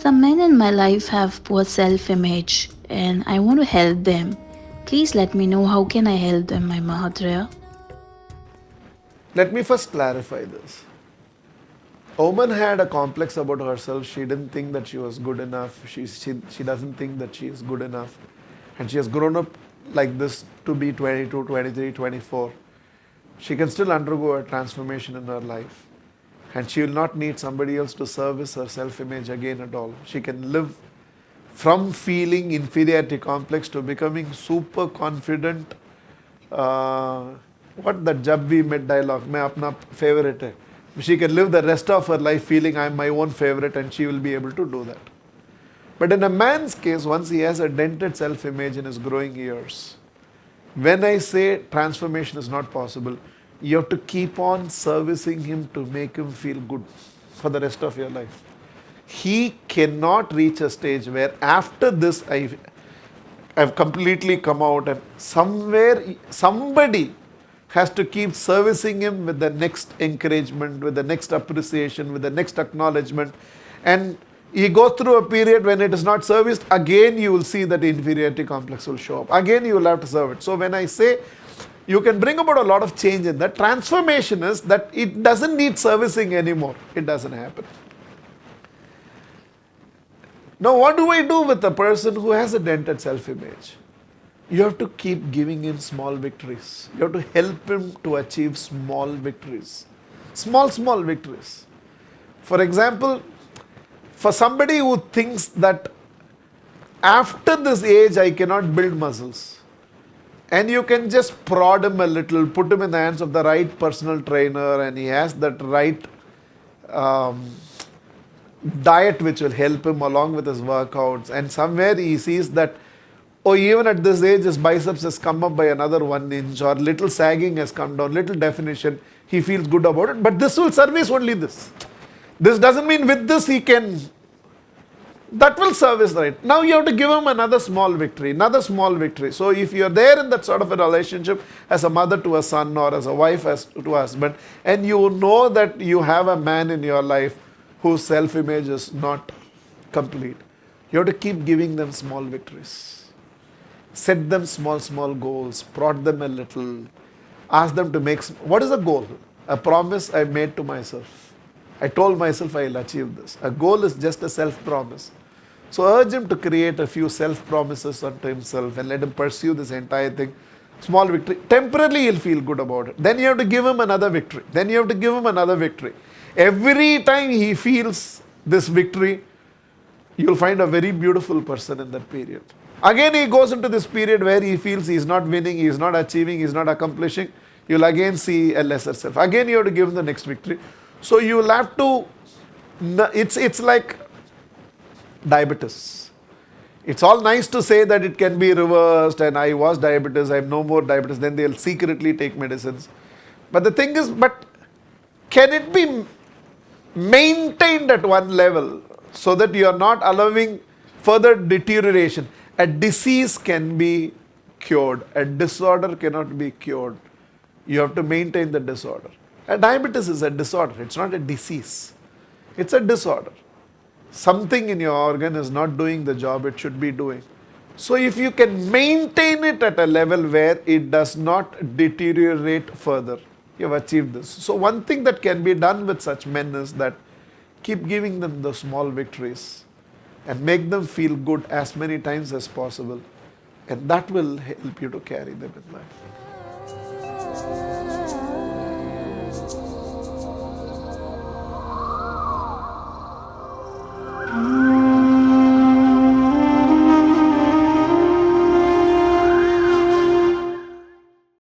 Some men in my life have poor self-image and I want to help them. Please let me know how can I help them, my Mahatria. Let me first clarify this. A woman had a complex about herself. She didn't think that she was good enough. She doesn't think that she is good enough. And she has grown up like this to be 22, 23, 24. She can still undergo a transformation in her life. And she will not need somebody else to service her self-image again at all. She can live from feeling inferiority complex to becoming super confident. What the jab we met dialogue, मैं अपना favorite है. She can live the rest of her life feeling I'm my own favorite and she will be able to do that. But in a man's case, once he has a dented self-image in his growing years, when I say transformation is not possible, you have to keep on servicing him to make him feel good for the rest of your life. He cannot reach a stage where after this I've completely come out and somebody has to keep servicing him with the next encouragement, with the next appreciation, with the next acknowledgement. And he goes through a period when it is not serviced, again you will see that inferiority complex will show up. Again you will have to serve it. So when I say you can bring about a lot of change in that, transformation is that it doesn't need servicing anymore. It doesn't happen. Now what do I do with a person who has a dented self-image? You have to keep giving him small victories. You have to help him to achieve small victories. Small victories. For example, for somebody who thinks that after this age I cannot build muscles, and you can just prod him a little, put him in the hands of the right personal trainer, and he has that right diet which will help him along with his workouts, and somewhere he sees that, oh, even at this age his biceps has come up by another 1 inch, or little sagging has come down, little definition, he feels good about it. But this will service only this. This doesn't mean with this he can, that will service right. Now you have to give him another small victory, another small victory. So if you're there in that sort of a relationship as a mother to a son or as a wife to a husband, and you know that you have a man in your life whose self-image is not complete, you have to keep giving them small victories. Set them small goals, prod them a little, ask them to make, what is a goal? A promise I made to myself. I told myself I will achieve this. A goal is just a self-promise. So urge him to create a few self-promises unto himself and let him pursue this entire thing. Small victory. Temporarily he'll feel good about it. Then you have to give him another victory. Then you have to give him another victory. Every time he feels this victory, you'll find a very beautiful person in that period. Again he goes into this period where he feels he's not winning, he's not achieving, he's not accomplishing. You'll again see a lesser self. Again you have to give him the next victory. So you will have to, it's like diabetes. It's all nice to say that it can be reversed and I was diabetes, I have no more diabetes, then they'll secretly take medicines. But the thing is, but can it be maintained at one level so that you are not allowing further deterioration? A disease can be cured, a disorder cannot be cured. You have to maintain the disorder. A diabetes is a disorder, it's not a disease. It's a disorder. Something in your organ is not doing the job it should be doing. So if you can maintain it at a level where it does not deteriorate further, you have achieved this. So one thing that can be done with such men is that keep giving them the small victories and make them feel good as many times as possible. And that will help you to carry them in life.